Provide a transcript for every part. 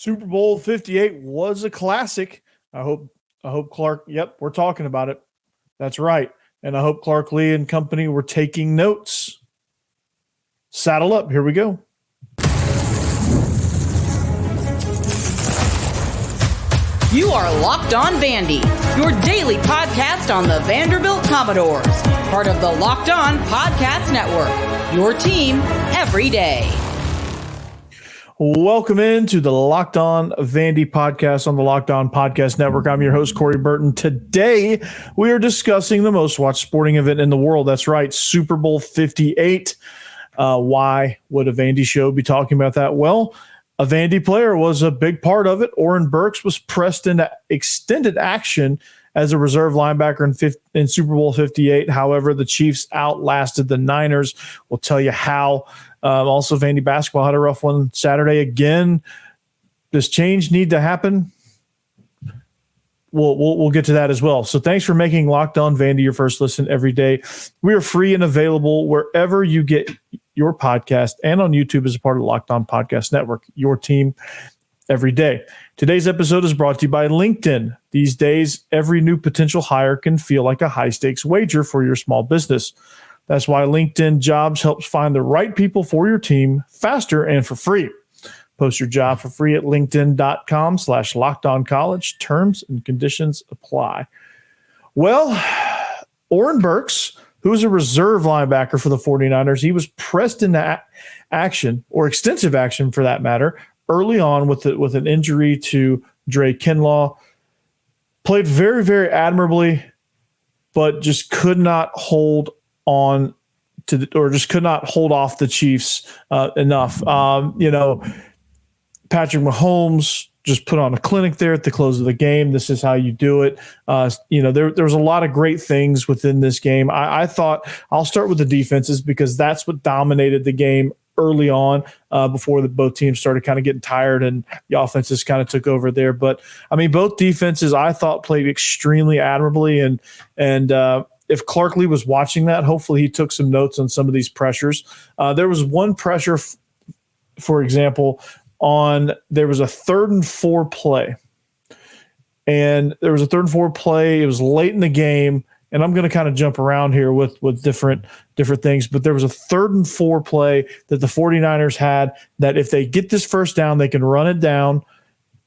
Super Bowl 58 was a classic. I hope Clark, yep, we're talking about it. That's right. And I hope Clark Lee and company were taking notes. Saddle up. Here we go. You are Locked On Vandy, your daily podcast on the Vanderbilt Commodores, part of the Locked On Podcast Network, your team every day. Welcome into the Locked On Vandy podcast on the Locked On Podcast Network. I'm your host, Corey Burton. Today, we are discussing the most watched sporting event in the world. That's right, Super Bowl 58. Why would a Vandy show be talking about that? Well, a Vandy player was a big part of it. Oren Burks was pressed into extended action as a reserve linebacker in Super Bowl 58. However, the Chiefs outlasted the Niners. We'll tell you how. Also, Vandy basketball had a rough one Saturday again. Does change need to happen? We'll get to that as well. So thanks for making Locked On Vandy your first listen every day. We are free and available wherever you get your podcast and on YouTube as a part of the Locked On Podcast Network, your team every day. Today's episode is brought to you by LinkedIn. These days, every new potential hire can feel like a high-stakes wager for your small business. That's why LinkedIn Jobs helps find the right people for your team faster and for free. Post your job for free at linkedin.com/lockedoncollege. Terms and conditions apply. Well, Oren Burks, who is a reserve linebacker for the 49ers, he was pressed into action, or extensive action for that matter, early on with an injury to Dre Kinlaw. Played very, very admirably, but just could not hold on to just could not hold off the Chiefs enough. Patrick Mahomes just put on a clinic there at the close of the game. This is how you do it. There was a lot of great things within this game. I thought I'll start with the defenses because that's what dominated the game early on before both teams started kind of getting tired and the offenses kind of took over there. But I mean, both defenses I thought played extremely admirably, and if Clark Lee was watching that, hopefully he took some notes on some of these pressures. There was one pressure, for example, there was a 3rd and 4 play. And there was a 3rd and 4 play. It was late in the game. And I'm going to kind of jump around here with different things. But there was a 3rd and 4 play that the 49ers had that if they get this first down, they can run it down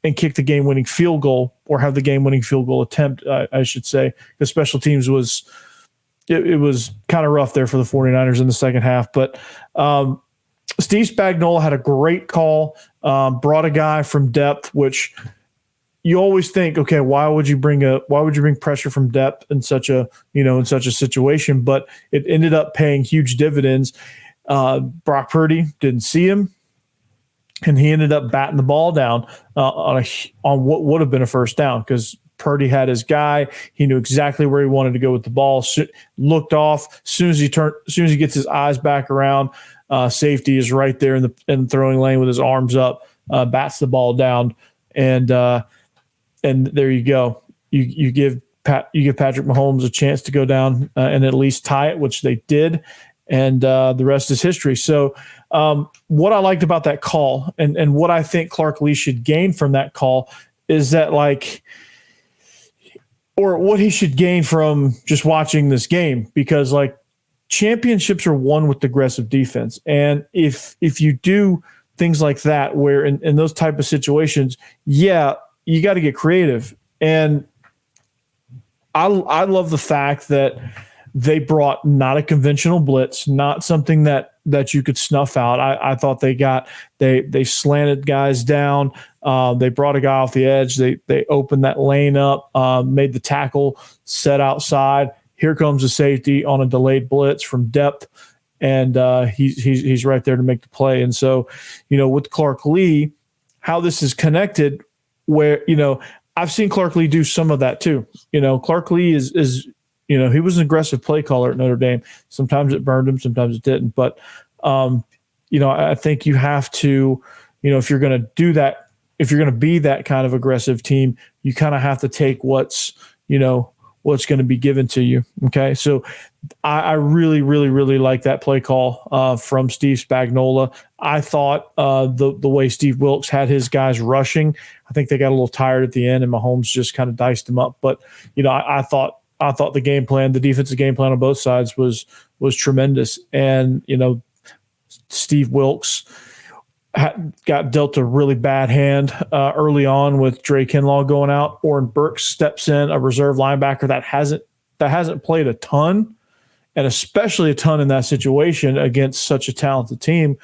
and kick the game-winning field goal, or have the game-winning field goal attempt, I should say. Because special teams was kind of rough there for the 49ers in the second half. But Steve Spagnuolo had a great call, brought a guy from depth, which you always think, okay, why would you bring pressure from depth in such a situation? But it ended up paying huge dividends. Brock Purdy didn't see him, and he ended up batting the ball down on what would have been a first down because Purdy had his guy. He knew exactly where he wanted to go with the ball. Looked off. As soon as he gets his eyes back around, safety is right there in the throwing lane with his arms up, bats the ball down, and there you go. You give Patrick Mahomes a chance to go down and at least tie it, which they did, and the rest is history. So what I liked about that call and what I think Clark Lee should gain from that call is that or what he should gain from just watching this game, because championships are won with aggressive defense. And if you do things like that, where in those type of situations, you got to get creative. And I love the fact that they brought not a conventional blitz, not something that you could snuff out. I thought they slanted guys down. They brought a guy off the edge. They opened that lane up, made the tackle set outside. Here comes the safety on a delayed blitz from depth, and he's right there to make the play. And so, with Clark Lee, how this is connected, where I've seen Clark Lee do some of that too. Clark Lee is he was an aggressive play caller at Notre Dame. Sometimes it burned him, sometimes it didn't. But I think you have to, if you're going to do that, if you're going to be that kind of aggressive team, you kind of have to take what's what's going to be given to you. Okay. So I really, really, really like that play call from Steve Spagnuolo. I thought the way Steve Wilks had his guys rushing, I think they got a little tired at the end, and Mahomes just kind of diced them up. But, I thought the game plan, the defensive game plan on both sides was tremendous. And, Steve Wilks got dealt a really bad hand early on with Dre Kinlaw going out. Oren Burks steps in, a reserve linebacker that hasn't played a ton, and especially a ton in that situation against such a talented team.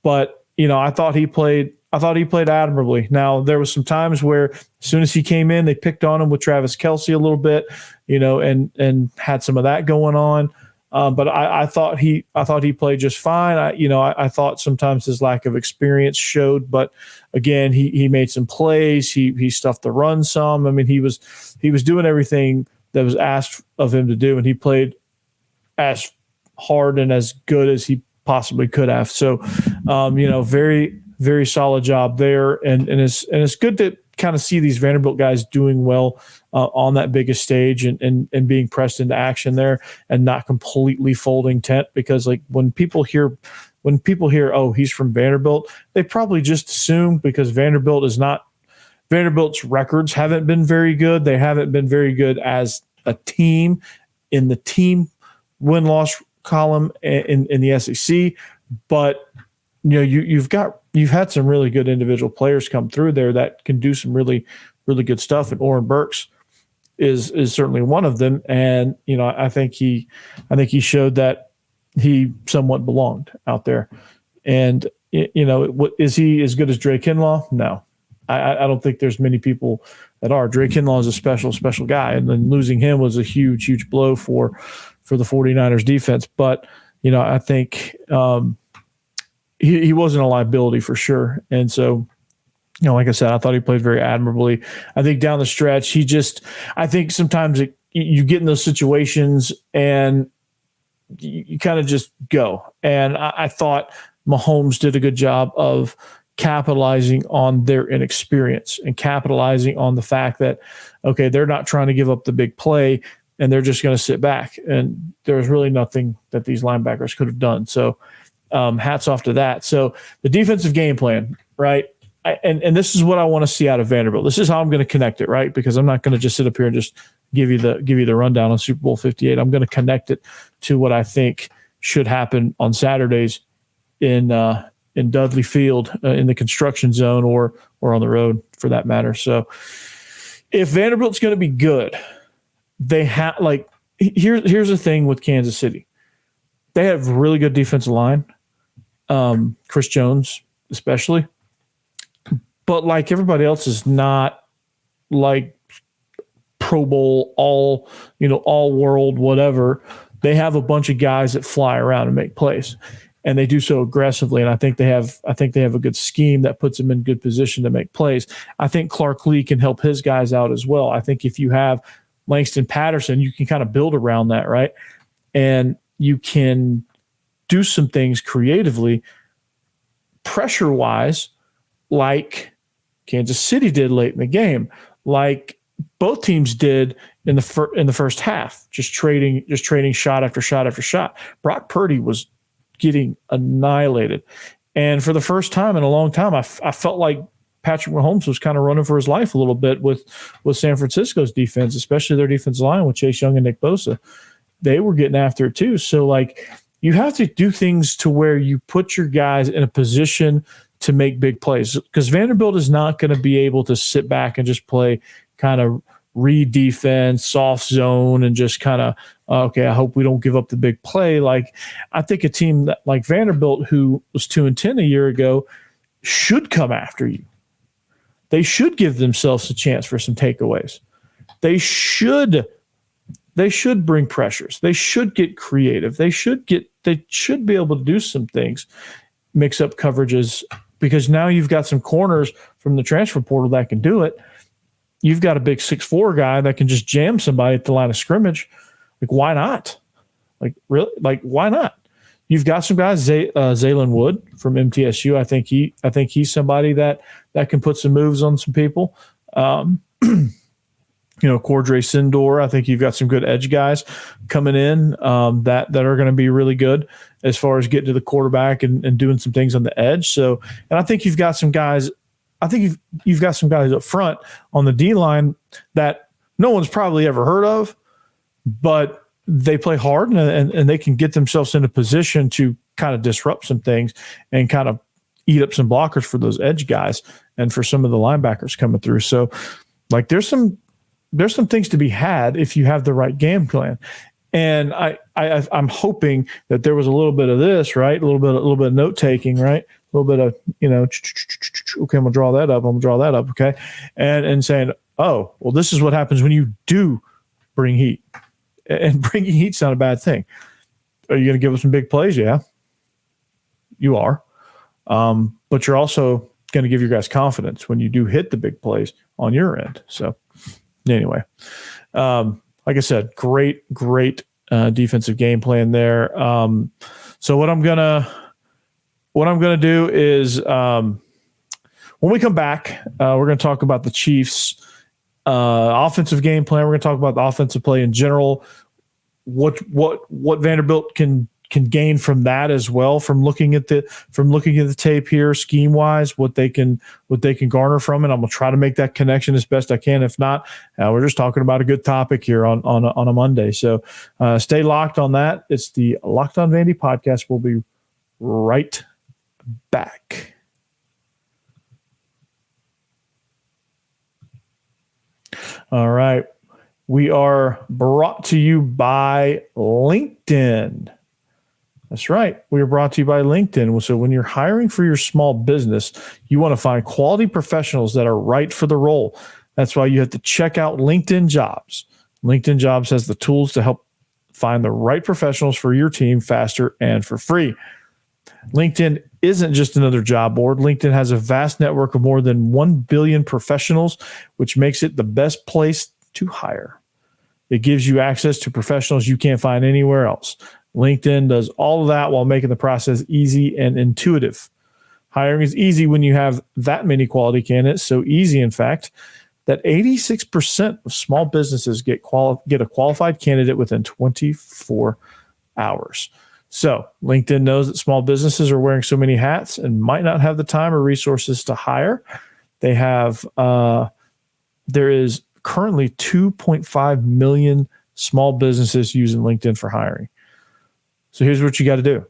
But I thought he played admirably. Now, there was some times where as soon as he came in, they picked on him with Travis Kelce a little bit, and had some of that going on. But I thought he played just fine. I thought sometimes his lack of experience showed, but again, he made some plays. He stuffed the run some. I mean, he was doing everything that was asked of him to do, and he played as hard and as good as he possibly could have. So, very, very solid job there, and it's good to kind of see these Vanderbilt guys doing well on that biggest stage and being pressed into action there and not completely folding tent, because like when people hear, oh, he's from Vanderbilt, they probably just assume because Vanderbilt's records haven't been very good. They haven't been very good as a team in the team win-loss column in the SEC, but you've had some really good individual players come through there that can do some really, really good stuff. And Oren Burks is certainly one of them. And, I think he showed that he somewhat belonged out there. And, is he as good as Dre Kinlaw? No, I don't think there's many people that are. Dre Kinlaw is a special guy. And then losing him was a huge, huge blow for the 49ers defense. But, I think, he wasn't a liability for sure. And so, like I said, I thought he played very admirably. I think down the stretch, I think sometimes you get in those situations and you kind of just go. And I thought Mahomes did a good job of capitalizing on their inexperience and capitalizing on the fact that, okay, they're not trying to give up the big play and they're just going to sit back. And there's really nothing that these linebackers could have done. So, hats off to that. So the defensive game plan, right? And this is what I want to see out of Vanderbilt. This is how I'm going to connect it, right? Because I'm not going to just sit up here and just give you the rundown on Super Bowl 58. I'm going to connect it to what I think should happen on Saturdays in Dudley Field, in the construction zone, or on the road for that matter. So if Vanderbilt's going to be good, they have here's the thing with Kansas City. They have really good defensive line. Chris Jones, especially, but like everybody else is not like Pro Bowl, all world, whatever. They have a bunch of guys that fly around and make plays, and they do so aggressively. And I think they have a good scheme that puts them in good position to make plays. I think Clark Lee can help his guys out as well. I think if you have Langston Patterson, you can kind of build around that, right? And you can do some things creatively, pressure-wise, like Kansas City did late in the game, like both teams did in the first half, just trading shot after shot after shot. Brock Purdy was getting annihilated, and for the first time in a long time, I felt like Patrick Mahomes was kind of running for his life a little bit with San Francisco's defense, especially their defensive line with Chase Young and Nick Bosa. They were getting after it too. So like, you have to do things to where you put your guys in a position to make big plays, because Vanderbilt is not going to be able to sit back and just play kind of read defense, soft zone, and just kind of, okay, I hope we don't give up the big play. Like, I think a team that like Vanderbilt, who was 2-10 a year ago, should come after you. They should give themselves a chance for some takeaways. They should bring pressures. They should get creative. They should be able to do some things, mix up coverages, because now you've got some corners from the transfer portal that can do it. You've got a big 6'4" guy that can just jam somebody at the line of scrimmage. Like, why not? Like, really? Like, why not? You've got some guys, Zaylen Wood from MTSU. I think he's somebody that can put some moves on some people. Cordray Sindor. I think you've got some good edge guys coming in that are going to be really good as far as getting to the quarterback and doing some things on the edge. So, and I think you've got some guys. I think you've got some guys up front on the D line that no one's probably ever heard of, but they play hard and they can get themselves in a position to kind of disrupt some things and kind of eat up some blockers for those edge guys and for some of the linebackers coming through. So, like, there's some things to be had if you have the right game plan. And I'm hoping that there was a little bit of this, right? A little bit of note taking, right? A little bit of, okay, I'm gonna draw that up. Okay. And saying, oh, well, this is what happens when you do bring heat. And bringing heat's not a bad thing. Are you going to give us some big plays? Yeah, you are. But you're also going to give your guys confidence when you do hit the big plays on your end. So anyway, like I said, great defensive game plan there. So what I'm gonna do is when we come back, we're going to talk about the Chiefs' offensive game plan. We're going to talk about the offensive play in general. What Vanderbilt can gain from that as well, from looking at the tape here, scheme wise, what they can garner from it. I'm gonna try to make that connection as best I can. If not, we're just talking about a good topic here on a Monday. So stay locked on that. It's the Locked On Vandy podcast. We'll be right back. All right. We are brought to you by LinkedIn. That's right. We are brought to you by LinkedIn. So when you're hiring for your small business, you want to find quality professionals that are right for the role. That's why you have to check out LinkedIn Jobs. LinkedIn Jobs has the tools to help find the right professionals for your team faster and for free. LinkedIn isn't just another job board. LinkedIn has a vast network of more than 1 billion professionals, which makes it the best place to hire. It gives you access to professionals you can't find anywhere else. LinkedIn does all of that while making the process easy and intuitive. Hiring is easy when you have that many quality candidates, so easy, in fact, that 86% of small businesses get a qualified candidate within 24 hours. So LinkedIn knows that small businesses are wearing so many hats and might not have the time or resources to hire. They have there is currently 2.5 million small businesses using LinkedIn for hiring. So here's what you got to do.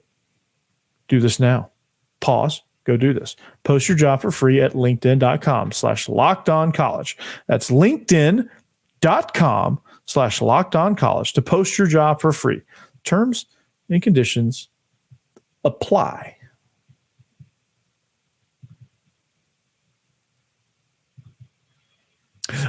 Do this now. Pause. Go do this. Post your job for free at linkedin.com/lockedoncollege. That's linkedin.com/lockedoncollege to post your job for free. Terms and conditions apply.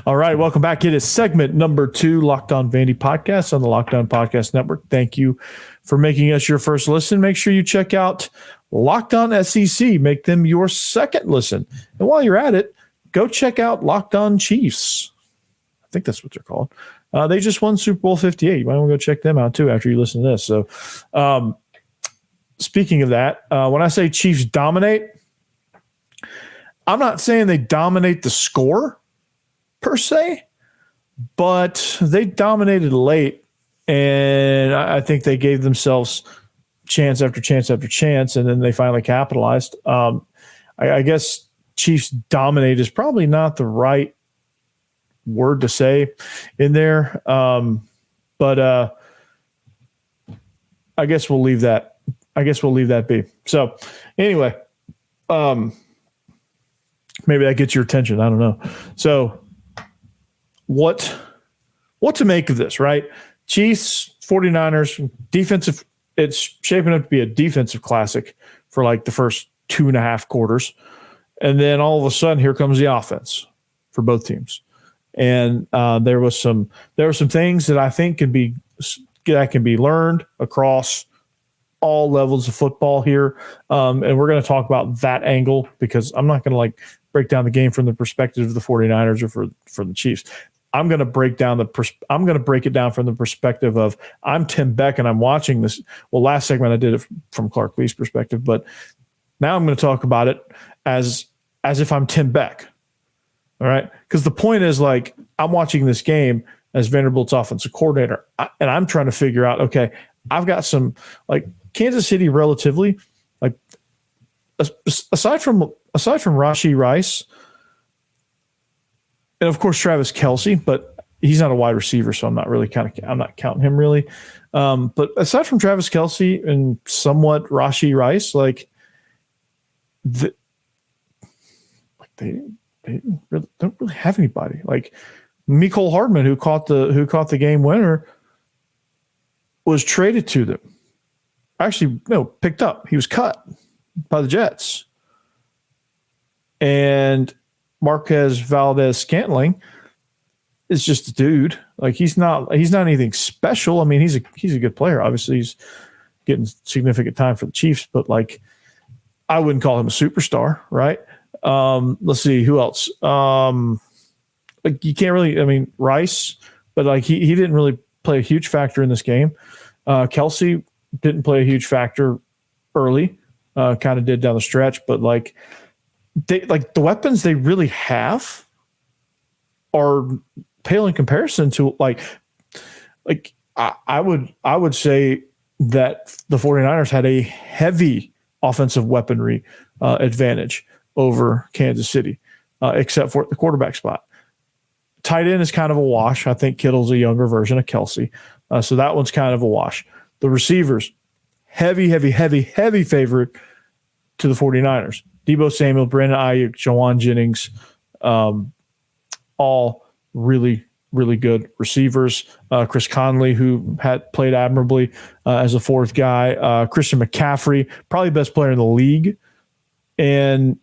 All right, welcome back. It is segment number 2, Locked On Vandy podcast on the Locked On Podcast Network. Thank you for making us your first listen. Make sure you check out Locked On SEC. Make them your second listen. And while you're at it, go check out Locked On Chiefs. I think that's what they're called. They just won Super Bowl 58. You might want to go check them out too after you listen to this. So speaking of that, when I say Chiefs dominate, I'm not saying they dominate the score per se, but they dominated late, and I think they gave themselves chance after chance after chance, and then they finally capitalized. I guess Chiefs dominate is probably not the right word to say in there, but I guess we'll leave that. Be. So anyway, maybe that gets your attention. I don't know. So what to make of this, right? Chiefs, 49ers, defensive. It's shaping up to be a defensive classic for like the first 2.5 quarters. And then all of a sudden, here comes the offense for both teams. And there were some things that I think can be learned across all levels of football here. And we're going to talk about that angle because I'm not going to break down the game from the perspective of the 49ers or for the Chiefs. I'm going to break it down from the perspective of I'm Tim Beck and I'm watching this. Well, last segment I did it from Clark Lee's perspective, but now I'm going to talk about it as if I'm Tim Beck. All right. Because the point is, like, I'm watching this game as Vanderbilt's offensive coordinator, and I'm trying to figure out, okay, I've got some, like, Kansas City relatively, like, aside from Rashee Rice, and of course Travis Kelce, but he's not a wide receiver, so I'm not counting him really. But aside from Travis Kelce and somewhat Rashee Rice, like, they don't really have anybody. Like, Mecole Hardman, who caught the game winner, was traded to them. Actually, no, picked up. He was cut by the Jets. And Marquez Valdez-Scantling is just a dude. Like, he's not anything special. I mean, he's a good player. Obviously, he's getting significant time for the Chiefs, but, like, I wouldn't call him a superstar, right? Let's see who else. Like, you can't really. I mean, Rice, but, like, he didn't really play a huge factor in this game. Kelce didn't play a huge factor early. Kind of did down the stretch, but, like, the weapons they really have are pale in comparison to, like I would say that the 49ers had a heavy offensive weaponry advantage over Kansas City, except for the quarterback spot. Tight end is kind of a wash. I think Kittle's a younger version of Kelce. So that one's kind of a wash. The receivers, heavy favorite to the 49ers. Deebo Samuel, Brandon Ayuk, Jawan Jennings, all really, really good receivers. Chris Conley, who had played admirably as a fourth guy. Christian McCaffrey, probably the best player in the league, and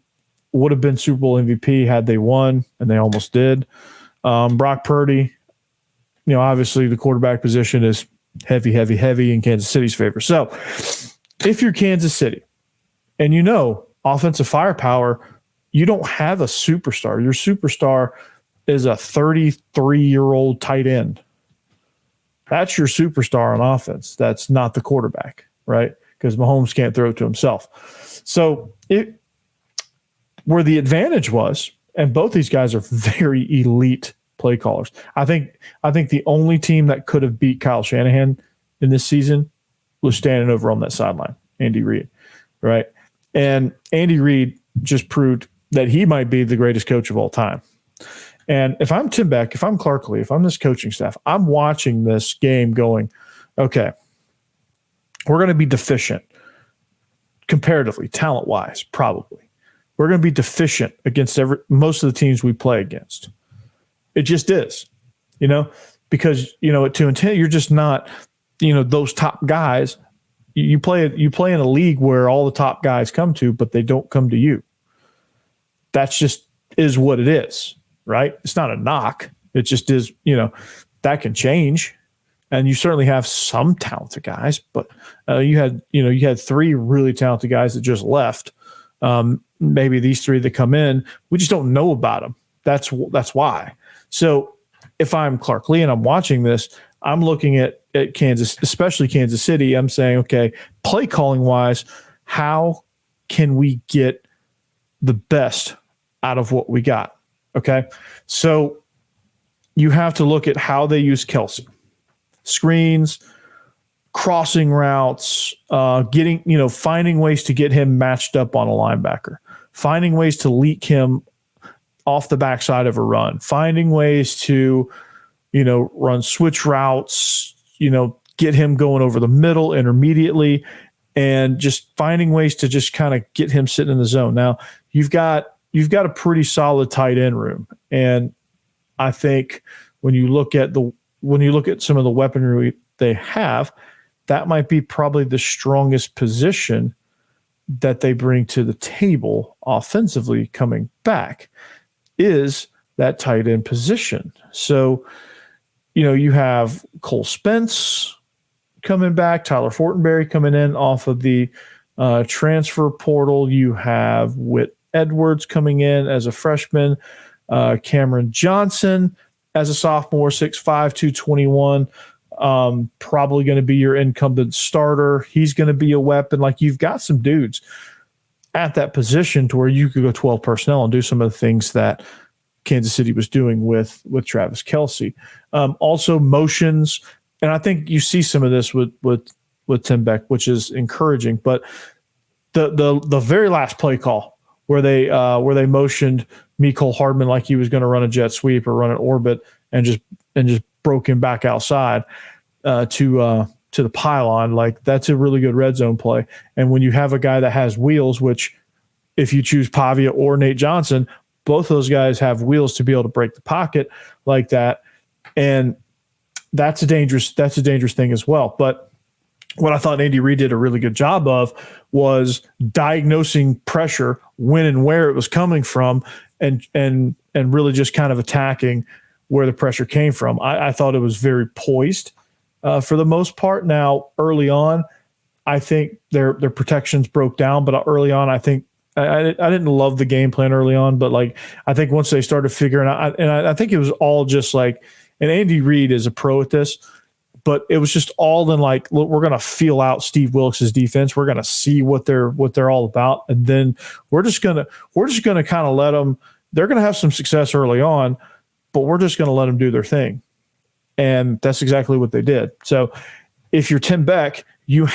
would have been Super Bowl MVP had they won, and they almost did. Brock Purdy, obviously the quarterback position is heavy in Kansas City's favor. So if you're Kansas City and offensive firepower, you don't have a superstar. Your superstar is a 33-year-old tight end. That's your superstar on offense. That's not the quarterback, right? Because Mahomes can't throw it to himself. So where the advantage was, and both these guys are very elite play callers. I think the only team that could have beat Kyle Shanahan in this season was standing over on that sideline, Andy Reid, right? And Andy Reid just proved that he might be the greatest coach of all time. And if I'm Tim Beck, if I'm Clark Lee, if I'm this coaching staff, I'm watching this game going, okay, we're going to be deficient comparatively, talent-wise, probably. We're going to be deficient against most of the teams we play against. It just is, because, at 2-10, you're just not, those top guys. You play in a league where all the top guys come to, but they don't come to you. That's just is what it is, right? It's not a knock. It just is, that can change. And you certainly have some talented guys, but you had three really talented guys that just left. Maybe these three that come in, we just don't know about them. That's why. So if I'm Clark Lee and I'm watching this, I'm looking at Kansas, especially Kansas City. I'm saying, okay, play calling wise, how can we get the best out of what we got? Okay. So you have to look at how they use Kelce. Screens, crossing routes, finding ways to get him matched up on a linebacker, finding ways to leak him off the backside of a run, finding ways to, run switch routes, get him going over the middle intermediately, and just finding ways to just kind of get him sitting in the zone. Now you've got a pretty solid tight end room. And I think when you look at some of the weaponry they have, that might be probably the strongest position that they bring to the table offensively coming back is that tight end position. So, you have Cole Spence coming back, Tyler Fortenberry coming in off of the transfer portal. You have Whit Edwards coming in as a freshman, Cameron Johnson as a sophomore, 6'5", 221. Probably going to be your incumbent starter. He's going to be a weapon. Like, you've got some dudes at that position to where you could go 12 personnel and do some of the things that Kansas City was doing with Travis Kelce. Also motions, and I think you see some of this with Tim Beck, which is encouraging. But the very last play call where they motioned Mecole Hardman like he was going to run a jet sweep or run an orbit and just broke him back outside to the pylon, like that's a really good red zone play. And when you have a guy that has wheels, which if you choose Pavia or Nate Johnson, both those guys have wheels to be able to break the pocket like that. And that's a dangerous thing as well. But what I thought Andy Reid did a really good job of was diagnosing pressure, when and where it was coming from, and really just kind of attacking where the pressure came from. I thought it was very poised for the most part. Now, early on, I think their protections broke down, but early on, I think I didn't love the game plan early on, but like I think once they started figuring out, and I think it was all just like, and Andy Reid is a pro at this, but it was just all in like, look, we're going to feel out Steve Wilkes' defense. We're going to see what they're all about, and then we're just gonna kind of let them. They're going to have some success early on, but we're just going to let them do their thing, and that's exactly what they did. So, if you're Tim Beck, you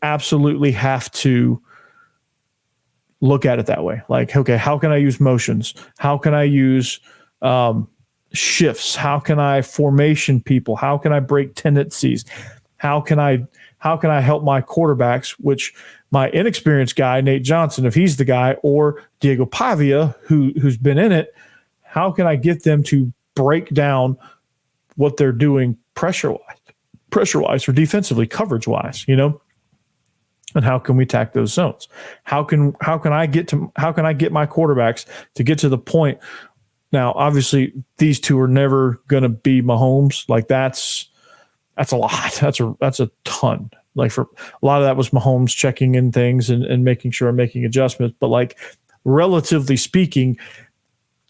absolutely have to look at it that way. Like, okay, how can I use motions? How can I use shifts? How can I formation people? How can I break tendencies? How can I help my quarterbacks, which my inexperienced guy, Nate Johnson, if he's the guy, or Diego Pavia, who's been in it, how can I get them to break down what they're doing pressure-wise or defensively, coverage-wise, And how can we attack those zones? How can I get my quarterbacks to get to the point? Now, obviously, these two are never going to be Mahomes. Like that's a lot. That's a ton. Like for a lot of that was Mahomes checking in things and making sure I'm making adjustments. But like relatively speaking,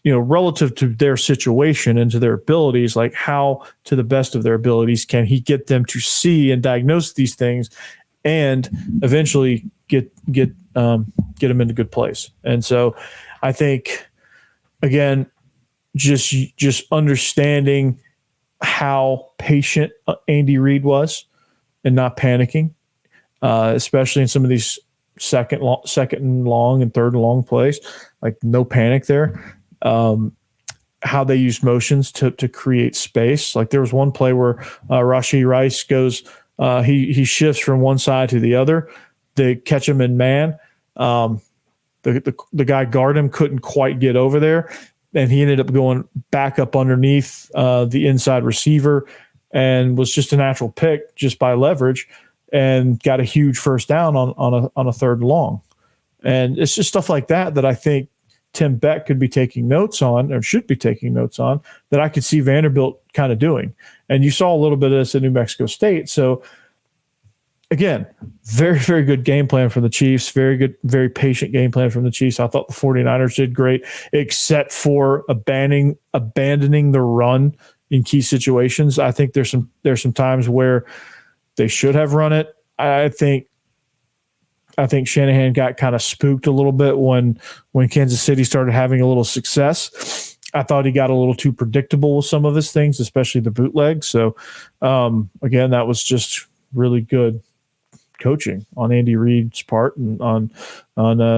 relative to their situation and to their abilities, like how to the best of their abilities can he get them to see and diagnose these things and eventually get them into good place. And so I think, again, just understanding how patient Andy Reid was and not panicking, especially in some of these second and long and third and long plays, like no panic there. How they used motions to create space. Like there was one play where Rashee Rice goes, he shifts from one side to the other. They catch him in man. The guy guarding him couldn't quite get over there, and he ended up going back up underneath the inside receiver and was just a natural pick just by leverage and got a huge first down on a third and long. And it's just stuff like that I think Tim Beck could be taking notes on, or should be taking notes on, that I could see Vanderbilt kind of doing. And you saw a little bit of this at New Mexico State. So again, very, very good game plan from the Chiefs. Very good, very patient game plan from the Chiefs. I thought the 49ers did great, except for abandoning the run in key situations. I think there's some times where they should have run it. I think Shanahan got kind of spooked a little bit when Kansas City started having a little success. I thought he got a little too predictable with some of his things, especially the bootleg. So, again, that was just really good coaching on Andy Reid's part and on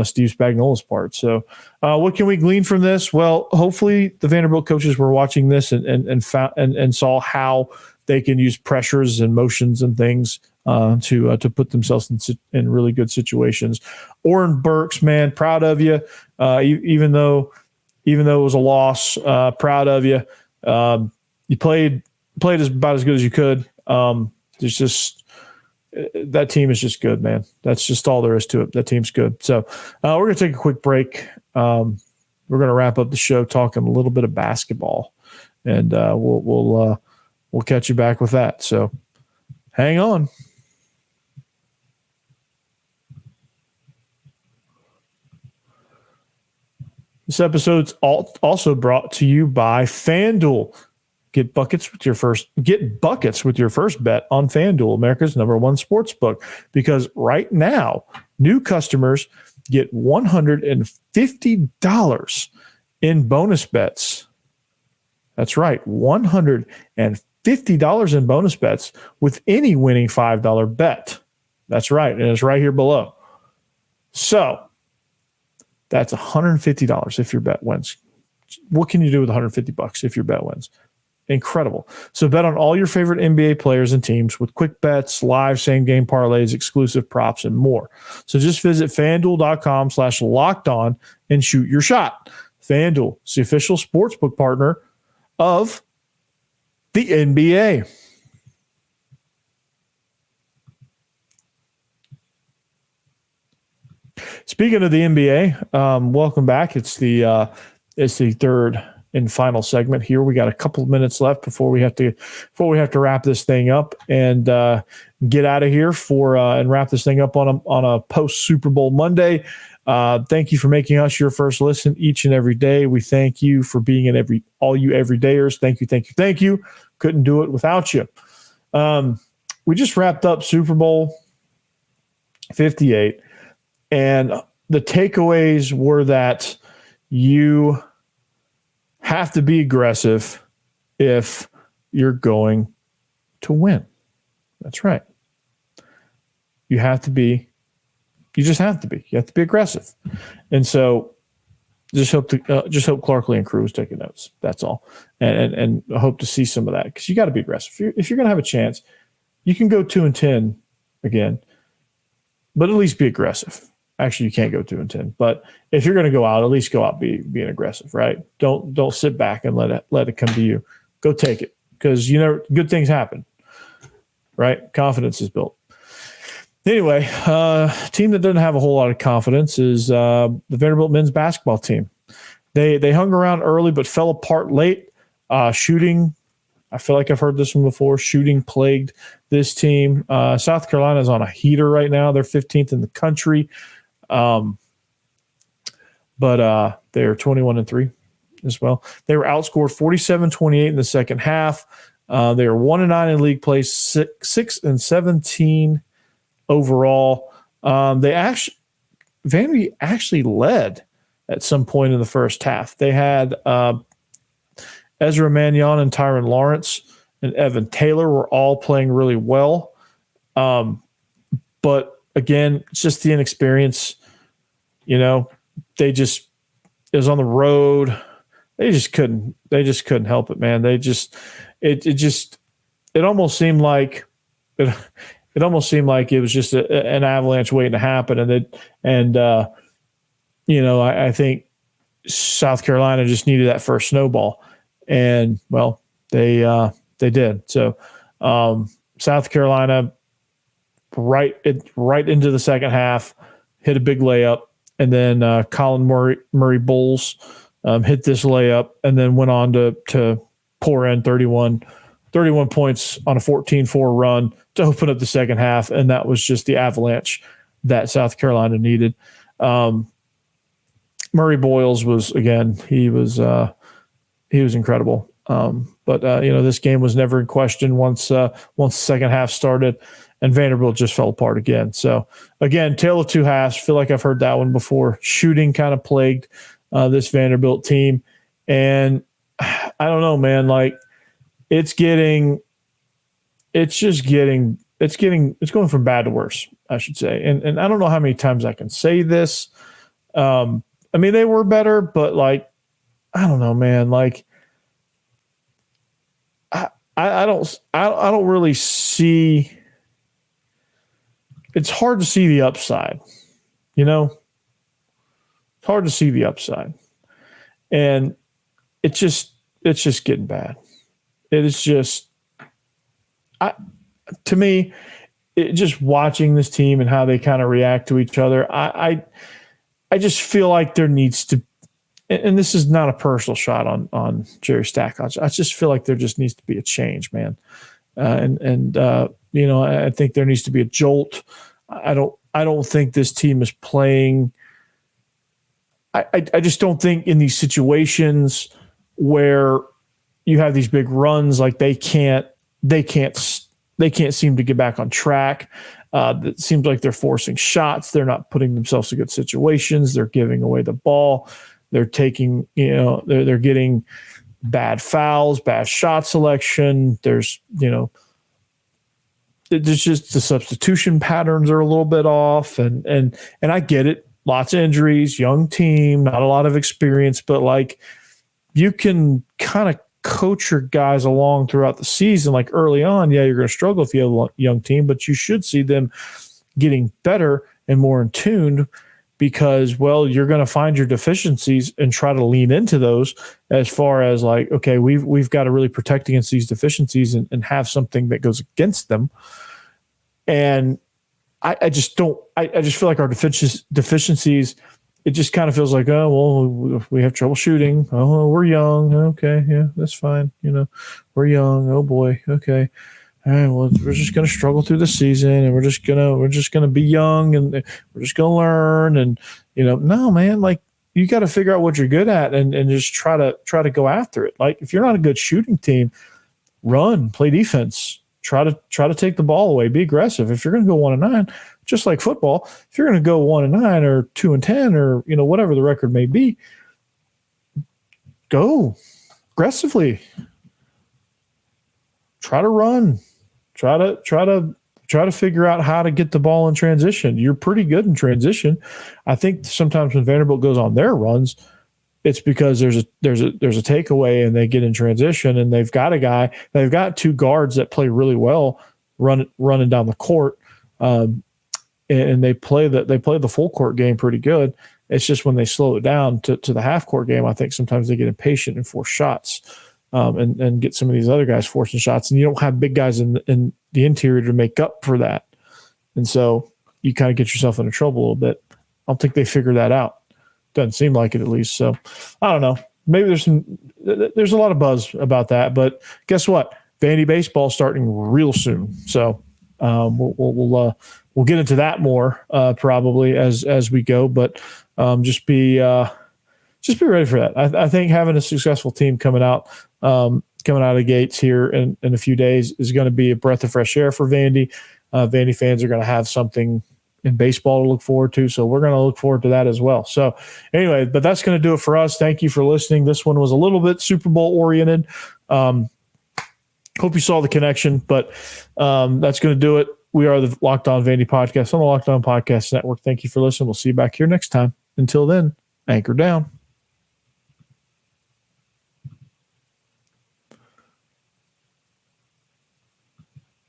Steve Spagnuolo's part. So, what can we glean from this? Well, hopefully the Vanderbilt coaches were watching this and saw how they can use pressures and motions and things to put themselves in really good situations. Oren Burks, man, proud of you. Even though it was a loss, proud of you. You played about as good as you could. There's just that team is just good, man. That's just all there is to it. That team's good. So we're gonna take a quick break. We're gonna wrap up the show talking a little bit of basketball, and we'll catch you back with that. So hang on. This episode's also brought to you by FanDuel. Get buckets with your first bet on FanDuel, America's #1 sports book. Because right now, new customers get $150 in bonus bets. That's right, $150 in bonus bets with any winning $5 bet. That's right, and it's right here below. So that's $150 if your bet wins. What can you do with $150 if your bet wins? Incredible. So bet on all your favorite NBA players and teams with quick bets, live same-game parlays, exclusive props, and more. So just visit FanDuel.com/lockedon and shoot your shot. FanDuel is the official sportsbook partner of the NBA. Speaking of the NBA, welcome back. It's the third and final segment here. We got a couple of minutes left before we have to wrap this thing up and get out of here and wrap this thing up on a post Super Bowl Monday. Thank you for making us your first listen each and every day. We thank you for being all you everydayers. Thank you. Couldn't do it without you. We just wrapped up Super Bowl 58, and the takeaways were that you have to be aggressive if you're going to win. That's right. You just have to be. You have to be aggressive. And so just hope Clarkley and crew is taking notes. That's all. And I hope to see some of that, because you got to be aggressive. If you're going to have a chance, you can go 2-10 again, but at least be aggressive. Actually, you can't go 2-10, but if you're going to go out, at least go out being aggressive, right? Don't sit back and let it come to you. Go take it, because good things happen, right? Confidence is built. Anyway, team that doesn't have a whole lot of confidence is the Vanderbilt men's basketball team. They hung around early but fell apart late. Shooting, I feel like I've heard this one before. Shooting plagued this team. South Carolina is on a heater right now. They're 15th in the country. But they're 21-3 as well. They were outscored 47-28 in the second half. They are 1-9 in league play, 6-17 overall. Vandy actually led at some point in the first half. They had Ezra Mannion and Tyron Lawrence and Evan Taylor were all playing really well. But again, it's just the inexperience. It was on the road. They just couldn't help it, man. It almost seemed like it was just an avalanche waiting to happen. I think South Carolina just needed that first snowball, and well, they did. So South Carolina right into the second half hit a big layup. And then Colin Murray Bowles hit this layup and then went on to pour in 31 points on a 14-4 run to open up the second half. And that was just the avalanche that South Carolina needed. Murray Boyles was, again, he was incredible. But this game was never in question once the second half started. And Vanderbilt just fell apart again. So, again, tale of two halves. Feel like I've heard that one before. Shooting kind of plagued this Vanderbilt team. And I don't know, man. Like, it's going from bad to worse, I should say. And I don't know how many times I can say this. They were better, but, like, I don't know, man. Like, I don't really see. It's hard to see the upside, It's hard to see the upside. And it's just getting bad. It is just, to me, just watching this team and how they kind of react to each other, I just feel like there needs to, and this is not a personal shot on Jerry Stack. I just feel like there just needs to be a change, man. I think there needs to be a jolt. I don't think this team is playing. I just don't think in these situations where you have these big runs, like they can't seem to get back on track. It seems like they're forcing shots. They're not putting themselves in good situations. They're giving away the ball. They're taking, they're getting bad fouls, bad shot selection. There's just the substitution patterns are a little bit off, and I get it. Lots of injuries, young team, not a lot of experience, but like you can kind of coach your guys along throughout the season. Like early on, yeah, you're going to struggle if you have a young team, but you should see them getting better and more in tune because, well, you're going to find your deficiencies and try to lean into those as far as like, okay, we've got to really protect against these deficiencies and have something that goes against them. And I just feel like our deficiencies, it just kind of feels like, oh, well, we have trouble shooting. Oh, we're young. Okay. Yeah, that's fine. We're young. Oh boy. Okay. All right. Well, we're just going to struggle through the season and we're just going to be young and we're just going to learn. And, no, man, like you got to figure out what you're good at and just try to go after it. Like if you're not a good shooting team, run, play defense. Try to take the ball away. Be aggressive. If you're going to go 1-9, just like football, if you're going to go 1-9 or 2-10 or whatever the record may be, go aggressively. Try to run. Try to figure out how to get the ball in transition. You're pretty good in transition. I think sometimes when Vanderbilt goes on their runs, it's because there's a takeaway and they get in transition and they've got two guards that play really well running down the court. And they play the full court game pretty good. It's just when they slow it down to the half court game, I think sometimes they get impatient and force shots and get some of these other guys forcing shots. And you don't have big guys in the interior to make up for that. And so you kind of get yourself into trouble a little bit. I don't think they figured that out. Doesn't seem like it, at least. So I don't know. Maybe there's a lot of buzz about that, but guess what? Vandy baseball starting real soon. So we'll get into that more probably as we go, but just be ready for that. I think having a successful team coming out of the gates here in a few days is going to be a breath of fresh air for Vandy. Vandy fans are going to have something in baseball to look forward to. So we're going to look forward to that as well. So anyway, but that's going to do it for us. Thank you for listening. This one was a little bit Super Bowl oriented. Hope you saw the connection, but that's going to do it. We are the Locked On Vandy podcast on the Locked On Podcast Network. Thank you for listening. We'll see you back here next time. Until then, anchor down.